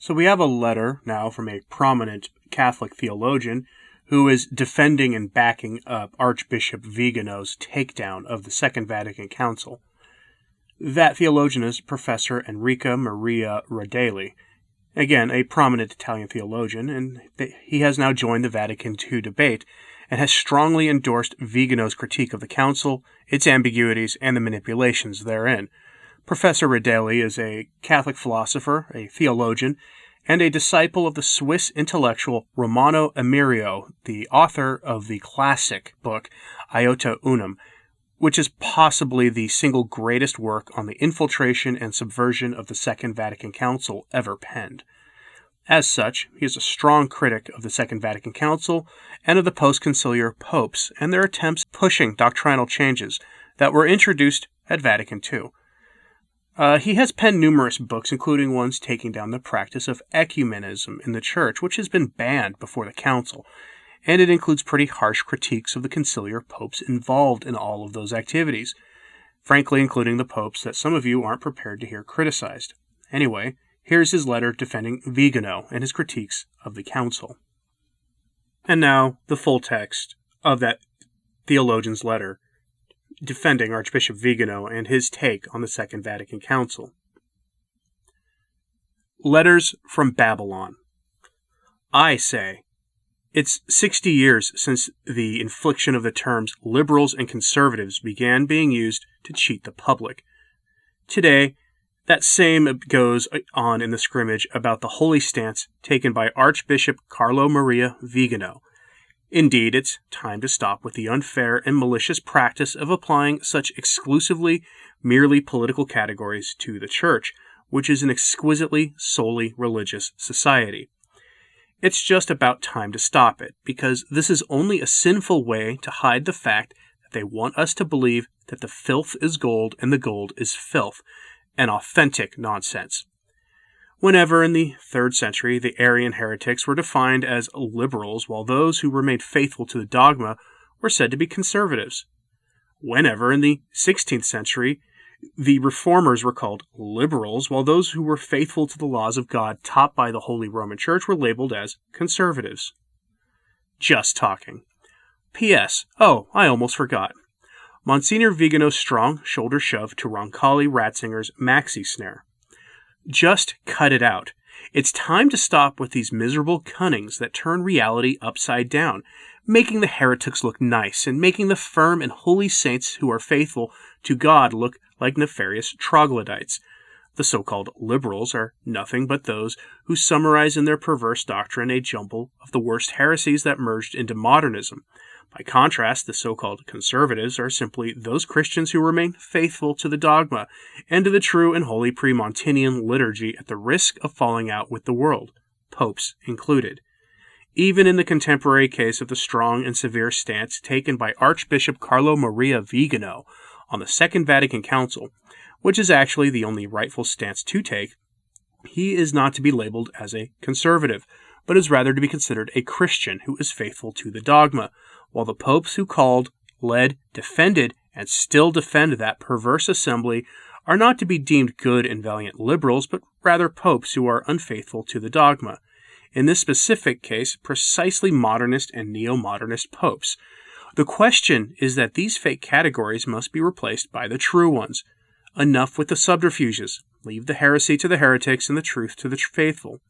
So we have a letter now from a prominent Catholic theologian who is defending and backing up Archbishop Vigano's takedown of the Second Vatican Council. That theologian is Professor Enrica Maria Radeli, again, a prominent Italian theologian, and he has now joined the Vatican II debate and has strongly endorsed Vigano's critique of the Council, its ambiguities, and the manipulations therein. Professor Radeli is a Catholic philosopher, a theologian, and a disciple of the Swiss intellectual Romano Amerio, the author of the classic book Iota Unum, which is possibly the single greatest work on the infiltration and subversion of the Second Vatican Council ever penned. As such, he is a strong critic of the Second Vatican Council and of the post-conciliar popes and their attempts pushing doctrinal changes that were introduced at Vatican II. He has penned numerous books, including ones taking down the practice of ecumenism in the Church, which has been banned before the Council, and it includes pretty harsh critiques of the conciliar popes involved in all of those activities, frankly including the popes that some of you aren't prepared to hear criticized. Anyway, here's his letter defending Vigano and his critiques of the Council. And now, the full text of that theologian's letter defending Archbishop Vigano and his take on the Second Vatican Council. Letters from Babylon. I say, it's 60 years since the infliction of the terms liberals and conservatives began being used to cheat the public. Today, that same goes on in the scrimmage about the holy stance taken by Archbishop Carlo Maria Vigano. Indeed, it's time to stop with the unfair and malicious practice of applying such exclusively, merely political categories to the Church, which is an exquisitely, solely religious society. It's just about time to stop it, because this is only a sinful way to hide the fact that they want us to believe that the filth is gold and the gold is filth, an authentic nonsense. Whenever in the 3rd century the Arian heretics were defined as liberals, while those who remained faithful to the dogma were said to be conservatives. Whenever in the 16th century the reformers were called liberals, while those who were faithful to the laws of God taught by the Holy Roman Church were labeled as conservatives. Just talking. P.S. Oh, I almost forgot. Monsignor Vigano's strong shoulder shove to Roncalli Ratzinger's maxi snare. Just cut it out. It's time to stop with these miserable cunnings that turn reality upside down, making the heretics look nice and making the firm and holy saints who are faithful to God look like nefarious troglodytes. The so-called liberals are nothing but those who summarize in their perverse doctrine a jumble of the worst heresies that merged into modernism. By contrast, the so-called conservatives are simply those Christians who remain faithful to the dogma and to the true and holy pre-Montinian liturgy at the risk of falling out with the world, popes included. Even in the contemporary case of the strong and severe stance taken by Archbishop Carlo Maria Vigano on the Second Vatican Council, which is actually the only rightful stance to take, he is not to be labeled as a conservative, but is rather to be considered a Christian who is faithful to the dogma, while the popes who called, led, defended, and still defend that perverse assembly are not to be deemed good and valiant liberals, but rather popes who are unfaithful to the dogma. In this specific case, precisely modernist and neo-modernist popes. The question is that these fake categories must be replaced by the true ones. Enough with the subterfuges. Leave the heresy to the heretics and the truth to the faithful.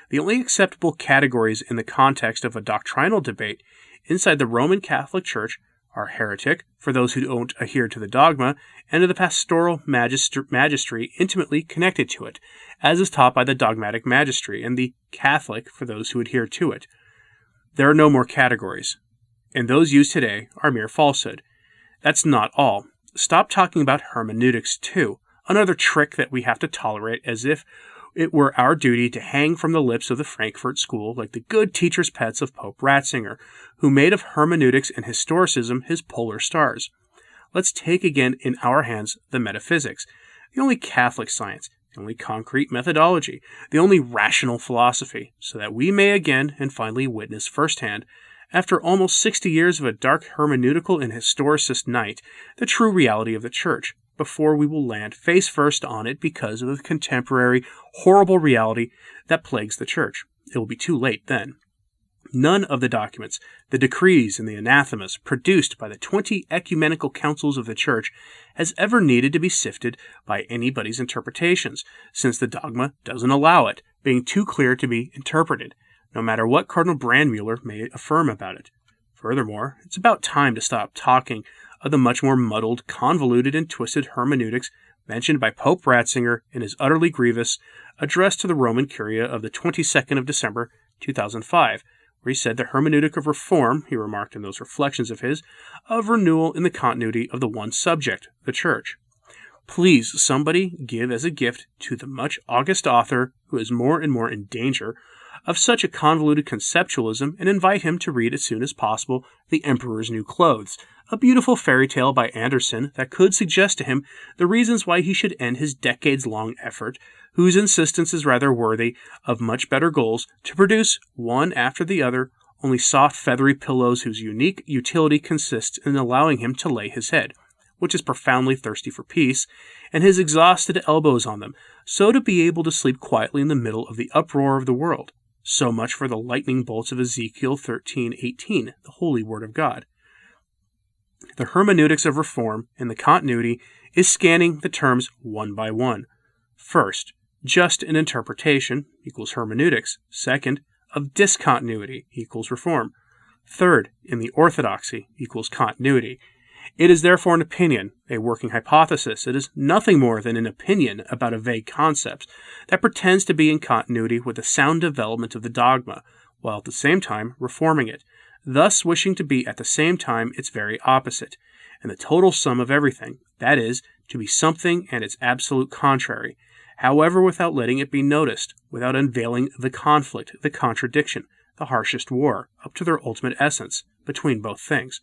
The only acceptable categories in the context of a doctrinal debate inside the Roman Catholic Church are heretic, for those who don't adhere to the dogma, and to the pastoral magistry intimately connected to it, as is taught by the dogmatic magistry, and the Catholic, for those who adhere to it. There are no more categories, and those used today are mere falsehood. That's not all. Stop talking about hermeneutics, too, another trick that we have to tolerate as if it were our duty to hang from the lips of the Frankfurt School like the good teacher's pets of Pope Ratzinger, who made of hermeneutics and historicism his polar stars. Let's take again in our hands the metaphysics, the only Catholic science, the only concrete methodology, the only rational philosophy, so that we may again and finally witness firsthand, after almost 60 years of a dark hermeneutical and historicist night, the true reality of the Church, before we will land face first on it because of the contemporary horrible reality that plagues the Church. It will be too late then. None of the documents, the decrees, and the anathemas produced by the 20 ecumenical councils of the Church has ever needed to be sifted by anybody's interpretations, since the dogma doesn't allow it, being too clear to be interpreted, no matter what Cardinal Brandmuller may affirm about it. Furthermore, it's about time to stop talking of the much more muddled, convoluted, and twisted hermeneutics mentioned by Pope Ratzinger in his utterly grievous address to the Roman Curia of the 22nd of December, 2005, where he said the hermeneutic of reform, he remarked in those reflections of his, of renewal in the continuity of the one subject, the Church. Please, somebody give as a gift to the much august author, who is more and more in danger of such a convoluted conceptualism, and invite him to read as soon as possible The Emperor's New Clothes, a beautiful fairy tale by Andersen that could suggest to him the reasons why he should end his decades-long effort, whose insistence is rather worthy of much better goals, to produce, one after the other, only soft feathery pillows whose unique utility consists in allowing him to lay his head, which is profoundly thirsty for peace, and his exhausted elbows on them, so to be able to sleep quietly in the middle of the uproar of the world. So much for the lightning bolts of Ezekiel 13:18, the holy word of God. The hermeneutics of reform in the continuity is scanning the terms one by one. First, just an interpretation equals hermeneutics. Second, of discontinuity equals reform. Third, in the orthodoxy equals continuity. It is therefore an opinion, a working hypothesis. It is nothing more than an opinion about a vague concept that pretends to be in continuity with the sound development of the dogma, while at the same time reforming it, thus wishing to be at the same time its very opposite, and the total sum of everything, that is, to be something and its absolute contrary, however without letting it be noticed, without unveiling the conflict, the contradiction, the harshest war, up to their ultimate essence, between both things.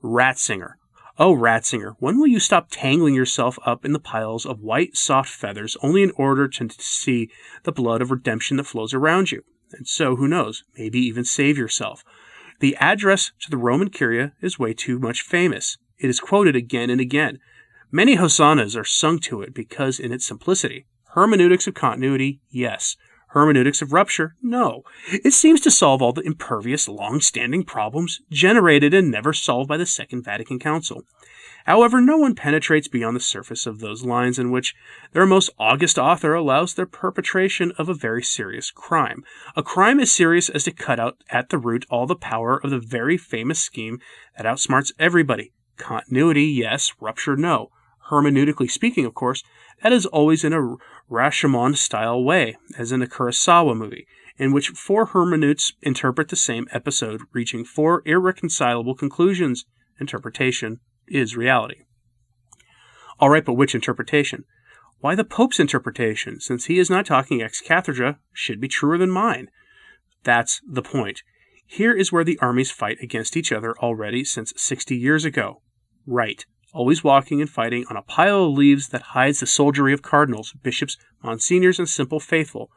Ratzinger. Oh, Ratzinger, when will you stop tangling yourself up in the piles of white, soft feathers only in order to see the blood of redemption that flows around you? And so, who knows, maybe even save yourself. The address to the Roman Curia is way too much famous. It is quoted again and again. Many hosannas are sung to it because in its simplicity. Hermeneutics of continuity, yes. Hermeneutics of rupture, no. It seems to solve all the impervious, long-standing problems generated and never solved by the Second Vatican Council. However, no one penetrates beyond the surface of those lines in which their most august author allows their perpetration of a very serious crime. A crime as serious as to cut out at the root all the power of the very famous scheme that outsmarts everybody. Continuity, yes. Rupture, no. Hermeneutically speaking, of course, that is always in a Rashomon-style way, as in a Kurosawa movie, in which 4 hermeneutes interpret the same episode, reaching 4 irreconcilable conclusions. Interpretation is reality. All right, but which interpretation? Why the Pope's interpretation, since he is not talking ex cathedra, should be truer than mine. That's the point. Here is where the armies fight against each other already since 60 years ago. Right. Always walking and fighting on a pile of leaves that hides the soldiery of cardinals, bishops, monsignors, and simple faithful,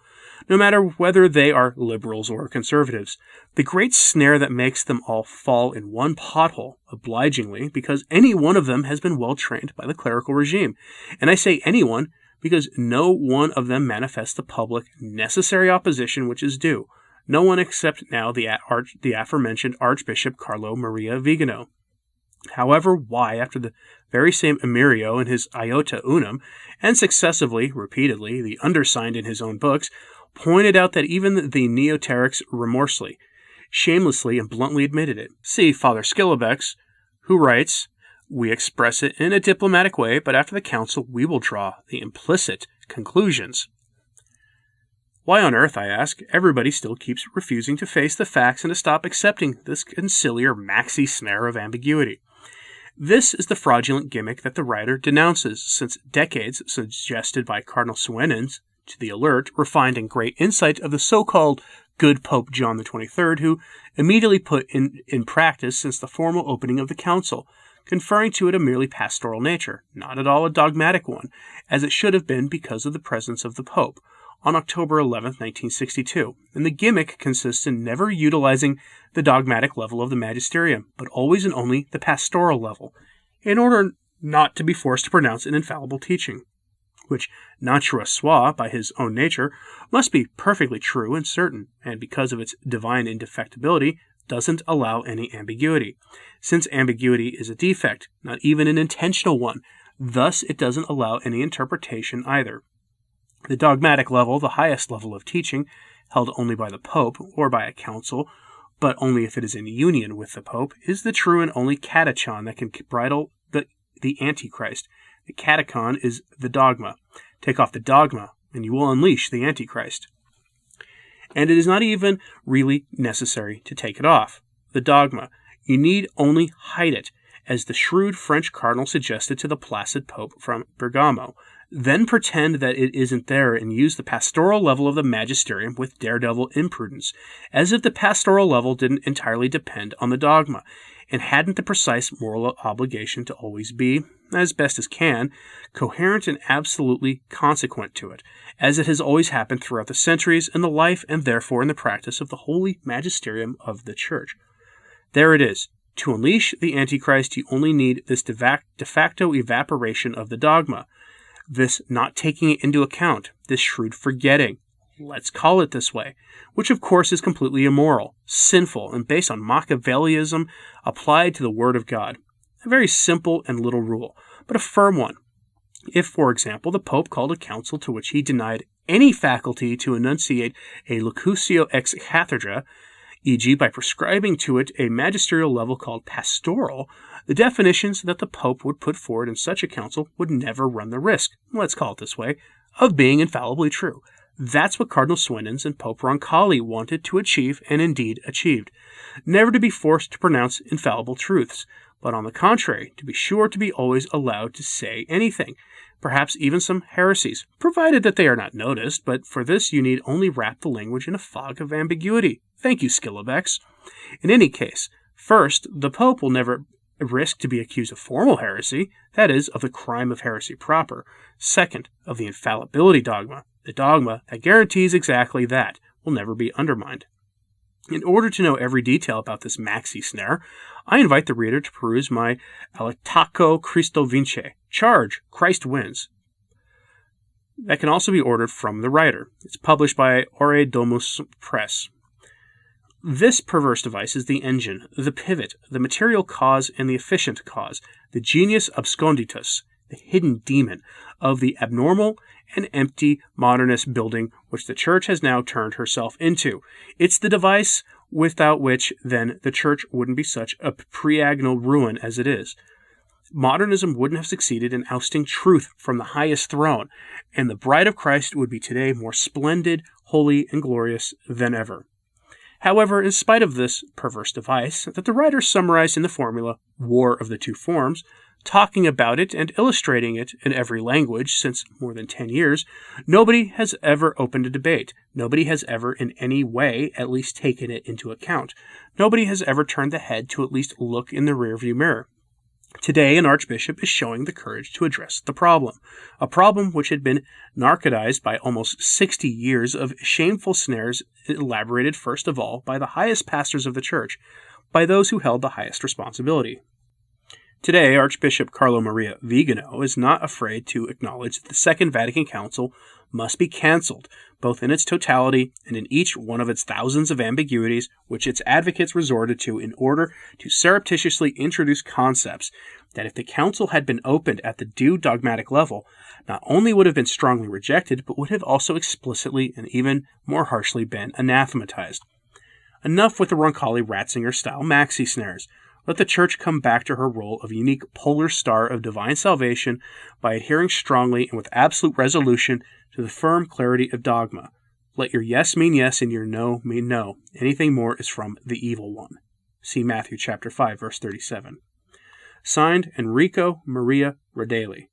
no matter whether they are liberals or conservatives. The great snare that makes them all fall in one pothole, obligingly, because any one of them has been well trained by the clerical regime. And I say anyone because no one of them manifests the public necessary opposition which is due. No one except now the aforementioned Archbishop Carlo Maria Vigano. However, why, after the very same Emirio in his Iota Unum, and successively, repeatedly, the undersigned in his own books, pointed out that even the neoterics remorselessly, shamelessly, and bluntly admitted it. See Father Skillebeck's, who writes, "We express it in a diplomatic way, but after the council we will draw the implicit conclusions." Why on earth, I ask, everybody still keeps refusing to face the facts and to stop accepting this conciliar maxi snare of ambiguity? This is the fraudulent gimmick that the writer denounces, since decades, suggested by Cardinal Suenens, to the alert, refined and great insight of the so-called good Pope John XXIII, who immediately put in practice since the formal opening of the council, conferring to it a merely pastoral nature, not at all a dogmatic one, as it should have been because of the presence of the Pope, on October 11, 1962, and the gimmick consists in never utilizing the dogmatic level of the magisterium, but always and only the pastoral level, in order not to be forced to pronounce an infallible teaching, which, natura sua, by his own nature, must be perfectly true and certain, and because of its divine indefectibility, doesn't allow any ambiguity, since ambiguity is a defect, not even an intentional one. Thus, it doesn't allow any interpretation either. The dogmatic level, the highest level of teaching, held only by the Pope or by a council, but only if it is in union with the Pope, is the true and only catechon that can bridle the Antichrist. The catechon is the dogma. Take off the dogma, and you will unleash the Antichrist. And it is not even really necessary to take it off, the dogma. You need only hide it, as the shrewd French cardinal suggested to the placid Pope from Bergamo. Then pretend that it isn't there and use the pastoral level of the magisterium with daredevil imprudence, as if the pastoral level didn't entirely depend on the dogma, and hadn't the precise moral obligation to always be, as best as can, coherent and absolutely consequent to it, as it has always happened throughout the centuries in the life and therefore in the practice of the holy magisterium of the Church. There it is. To unleash the Antichrist, you only need this de facto evaporation of the dogma, this not taking it into account, this shrewd forgetting, let's call it this way, which of course is completely immoral, sinful, and based on Machiavellism applied to the Word of God. A very simple and little rule, but a firm one. If, for example, the Pope called a council to which he denied any faculty to enunciate a locutio ex cathedra, e.g. by prescribing to it a magisterial level called pastoral, the definitions that the Pope would put forward in such a council would never run the risk, let's call it this way, of being infallibly true. That's what Cardinal Swindens and Pope Roncalli wanted to achieve and indeed achieved. Never to be forced to pronounce infallible truths, but on the contrary, to be sure to be always allowed to say anything, perhaps even some heresies, provided that they are not noticed, but for this you need only wrap the language in a fog of ambiguity. Thank you, Skilobex. In any case, first, the Pope will never risk to be accused of formal heresy, that is, of the crime of heresy proper. Second, of the infallibility dogma. The dogma that guarantees exactly that will never be undermined. In order to know every detail about this maxi snare, I invite the reader to peruse my All'attacco Cristo Vince, Charge, Christ Wins. That can also be ordered from the writer. It's published by Ore Domus Press. This perverse device is the engine, the pivot, the material cause and the efficient cause, the genius absconditus, the hidden demon of the abnormal and empty modernist building which the Church has now turned herself into. It's the device without which, then, the Church wouldn't be such a preagnal ruin as it is. Modernism wouldn't have succeeded in ousting truth from the highest throne, and the bride of Christ would be today more splendid, holy, and glorious than ever. However, in spite of this perverse device that the writer summarized in the formula War of the Two Forms, talking about it and illustrating it in every language since more than 10 years, nobody has ever opened a debate. Nobody has ever in any way at least taken it into account. Nobody has ever turned the head to at least look in the rearview mirror. Today, an archbishop is showing the courage to address the problem, a problem which had been narcotized by almost 60 years of shameful snares elaborated first of all by the highest pastors of the Church, by those who held the highest responsibility. Today, Archbishop Carlo Maria Vigano is not afraid to acknowledge that the Second Vatican Council must be cancelled, both in its totality and in each one of its thousands of ambiguities which its advocates resorted to in order to surreptitiously introduce concepts that if the Council had been opened at the due dogmatic level, not only would have been strongly rejected, but would have also explicitly and even more harshly been anathematized. Enough with the Roncalli Ratzinger-style maxi snares. Let the Church come back to her role of unique polar star of divine salvation by adhering strongly and with absolute resolution to the firm clarity of dogma. Let your yes mean yes and your no mean no. Anything more is from the evil one. See Matthew chapter 5, verse 37. Signed, Enrico Maria Rodeli.